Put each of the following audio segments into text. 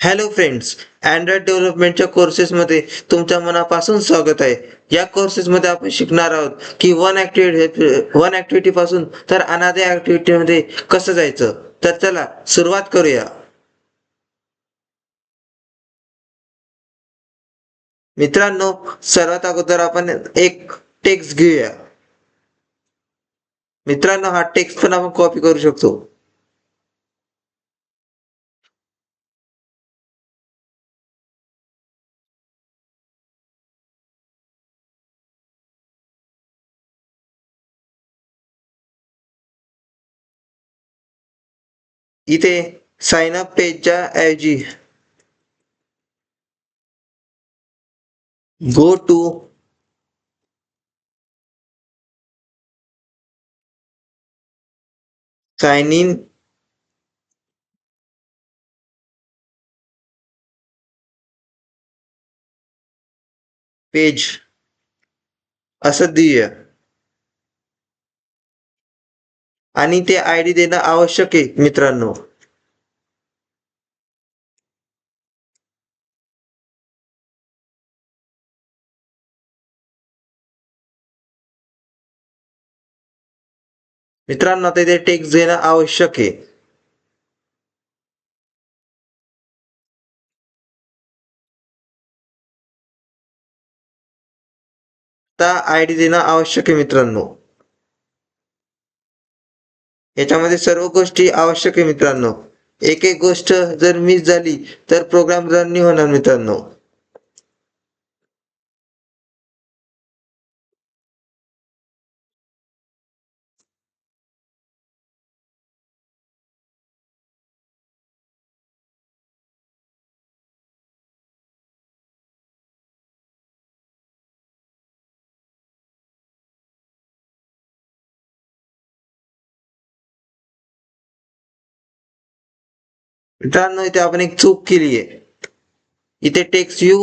Hello friends, Android डेव्हलपमेंटच्या कोर्सेसमध्ये तुमच्या मनापासून स्वागत आहे. या कोर्सेसमध्ये आपण शिकणार आहोत की वन ॲक्टिव्हिटी पासून तर अनादर ॲक्टिव्हिटीमध्ये कसं जायचं. तर चला सुरुवात करूया. मित्रांनो, सर्वात अगोदर आपण एक टेक्स्ट घेऊया. मित्रांनो, हा टेक्स्ट पण आपण कॉपी करू शकतो. इथे साइन अप पेजच्या ऐवजी go to sign in page असं देऊया आणि ते आयडी देणं आवश्यक आहे मित्रांनो. मित्रांनो, आता इथे टेक्स्ट देणं आवश्यक आहे. आता आयडी देणं आवश्यक आहे मित्रांनो. याच्यामध्ये सर्व गोष्टी आवश्यक आहे मित्रांनो. एक एक गोष्ट जर मिस झाली तर प्रोग्राम रन नाही होणार मित्रांनो. मित्रांनो, इथे आपण एक चूक केली आहे. इथे टेक्स्ट व्ह्यू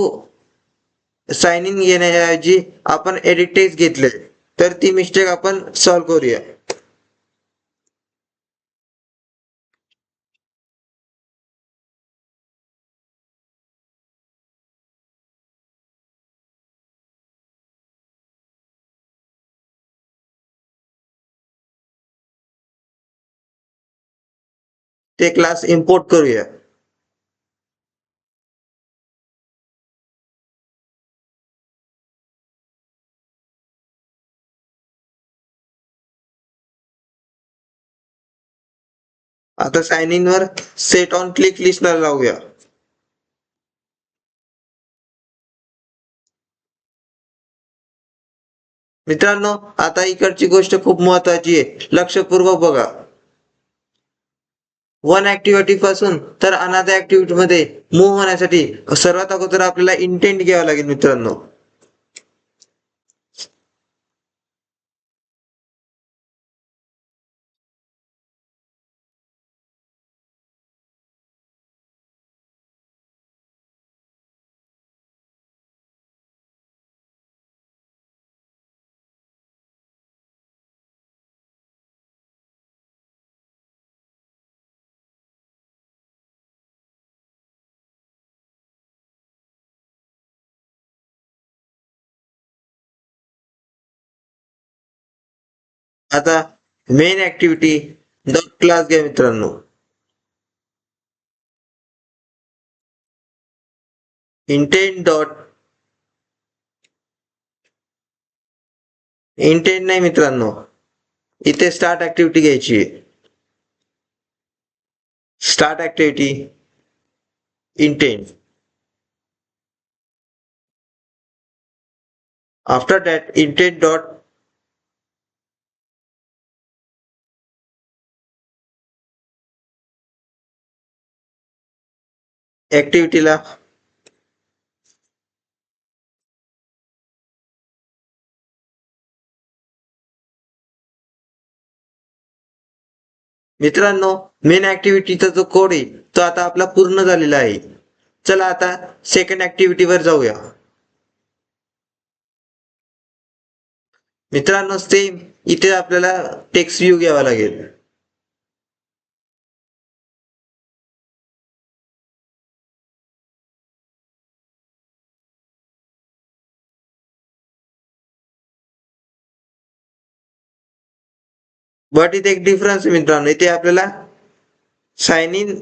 साइन इन घेण्याऐवजी आपण एडिट टेक्स्ट घेतले, तर ती मिस्टेक आपण सॉल्व्ह करूया. ते क्लास इम्पोर्ट करूया. आता साइन इन वर सेट ऑन क्लिक लिस्टला लावूया. मित्रांनो, आता इकडची गोष्ट खूप महत्वाची आहे, लक्षपूर्वक बघा. वन ऍक्टिव्हिटी पासून तर अनादर ऍक्टिव्हिटी मध्ये मूव्ह होण्यासाठी सर्वात अगोदर आपल्याला इंटेंट घ्यावा लागेल मित्रांनो. आता मेन ऍक्टिव्हिटी डॉट क्लास घ्या मित्रांनो. इंटेंट नाही मित्रांनो, इथे स्टार्ट ऍक्टिव्हिटी घ्यायची. Start activity intent. After that intent dot ऍक्टिव्हिटीला मित्रांनो, मेन ऍक्टिव्हिटीचा जो कोड आहे तो आता आपला पूर्ण झालेला आहे. चला आता सेकंड ऍक्टिव्हिटी वर जाऊया. मित्रांनो, सेम इथे आपल्याला टेक्स्ट व्ह्यू घ्यावा लागेल. बट इथे एक डिफरन्स आहे मित्रांनो, इथे आपल्याला साइन इन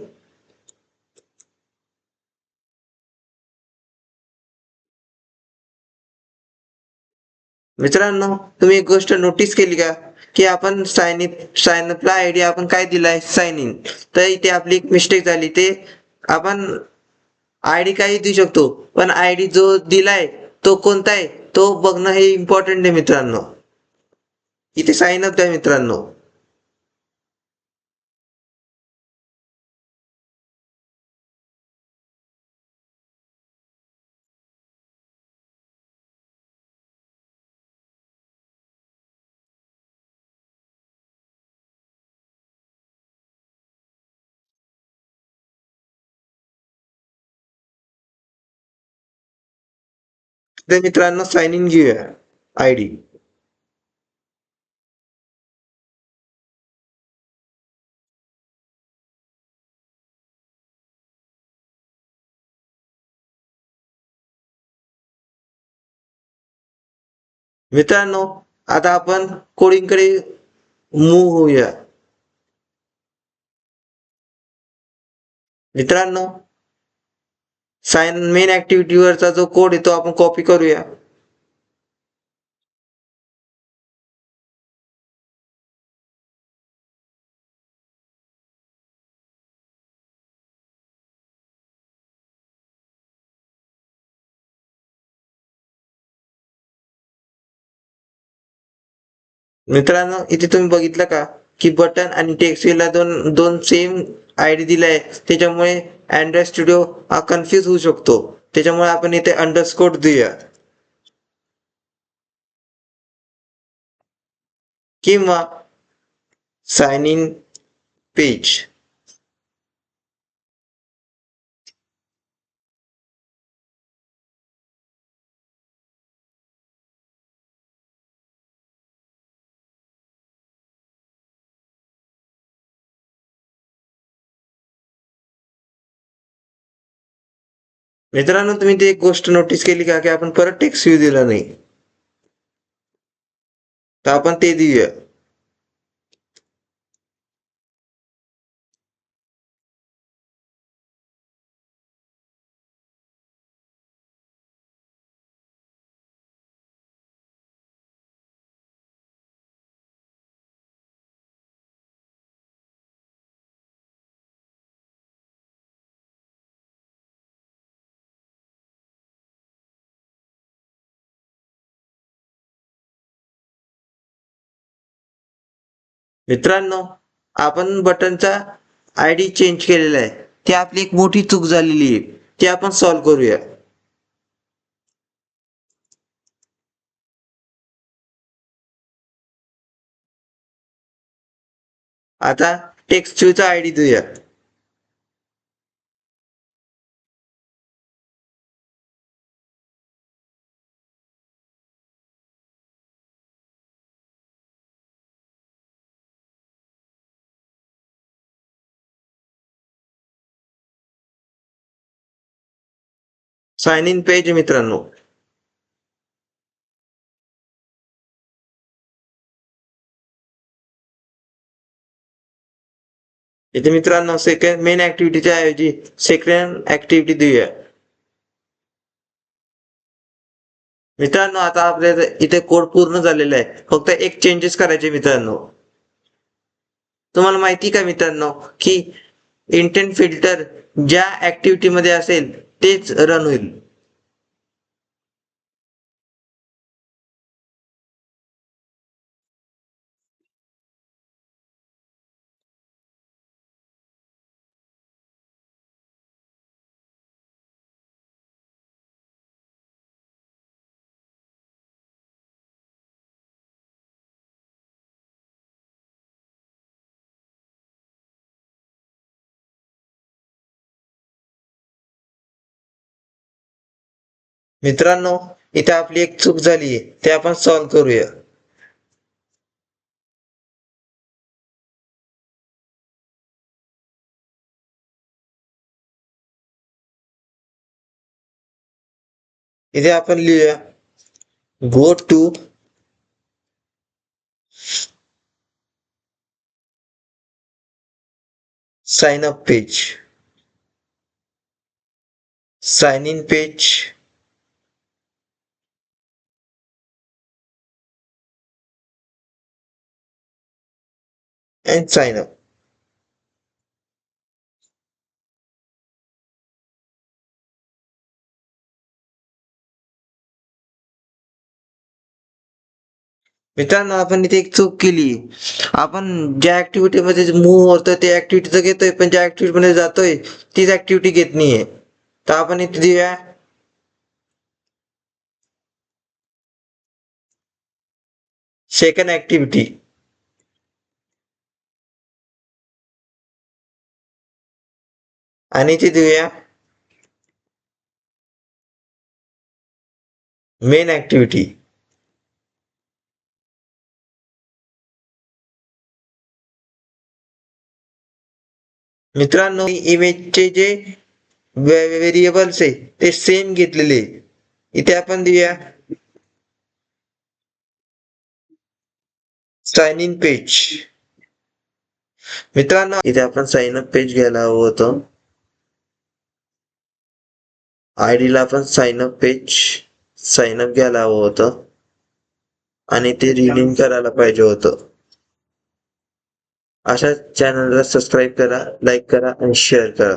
मित्रांनो, तुम्ही एक गोष्ट नोटीस केली का की आपण साइन अपला आयडी आपण काय दिलाय साइन इन, तर इथे आपली एक मिस्टेक झाली. ते आपण आयडी काही देऊ शकतो पण आयडी जो दिलाय तो कोणता आहे तो बघणं हे इम्पॉर्टंट आहे मित्रांनो. इथे साइन अप द्या मित्रांनो. तर मित्रांनो साइन इन घेऊया आयडी. मित्रांनो, आता आपण कोडिंग कडे मूव्ह होऊया. मित्रांनो, साइन मेन ऍक्टिव्हिटी वरचा जो कोड आहे तो आपण कॉपी करूया. मित्रांनो, इथे तुम्ही बघितलं का की बटन आणि टेक्स्ट ला दोन दोन सेम आयडी दिलाय, त्याच्यामुळे अँड्रॉइड स्टुडिओ हा कन्फ्युज होऊ शकतो. त्याच्यामुळे आपण इथे अंडरस्कोर देऊया किंवा साइन इन पेज. मित्रांनो, तुम्ही ते एक गोष्ट नोटीस केली का की आपण परत टेक्स्ट व्ह्यू दिला नाही, तर आपण ते देऊया. मित्रांनो, आपण बटनचा आयडी चेंज केलेला आहे, ती आपली एक मोठी चूक झालेली आहे, ती आपण सॉल्व्ह करूया. आता टेक्स्ट चा आयडी देऊया. साइन इन पेज मित्रांनो. इथे मित्रांनो सेकंड मेन ऍक्टिव्हिटीच्या ऐवजी सेकंड ऍक्टिव्हिटी देऊया. मित्रांनो, आता आपल्या इथे कोड पूर्ण झालेला आहे, फक्त एक चेंजेस करायचे मित्रांनो. तुम्हाला माहिती का मित्रांनो की इंटेंट फिल्टर ज्या ऍक्टिव्हिटी मध्ये असेल तेच रन होईल. मित्रांनो, इथे आपली एक चूक झाली, ते आपण सॉल्व्ह करूया. इथे आपण लिहूया go to sign up page, sign in page, and sign up. मित्रांनो, आपण इथे एक चूक केली. आपण ज्या ऍक्टिव्हिटी मध्ये मूव्ह होतं ते ऍक्टिव्हिटीचं घेतोय, पण ज्या ऍक्टिव्हिटी मध्ये जातोय तीच ऍक्टिव्हिटी घेत नाहीये. तर आपण इथे देऊया सेकंड ऍक्टिव्हिटी, आणि इथे देऊया मेन ऍक्टिव्हिटी. मित्रांनो, इमेजचे जे व्हेरिएबल्स आहे ते सेम घेतलेले. इथे आपण देऊया साइन इन पेज. मित्रांनो, इथे आपण साइन अप पेज घ्यायला हवं होतं. आयडी ला आपण sign up page, sign up घ्यायला हवं होतं आणि ते रिनेम करायला पाहिजे होतं. अशा चॅनलला सबस्क्राईब करा, लाईक करा आणि शेअर करा.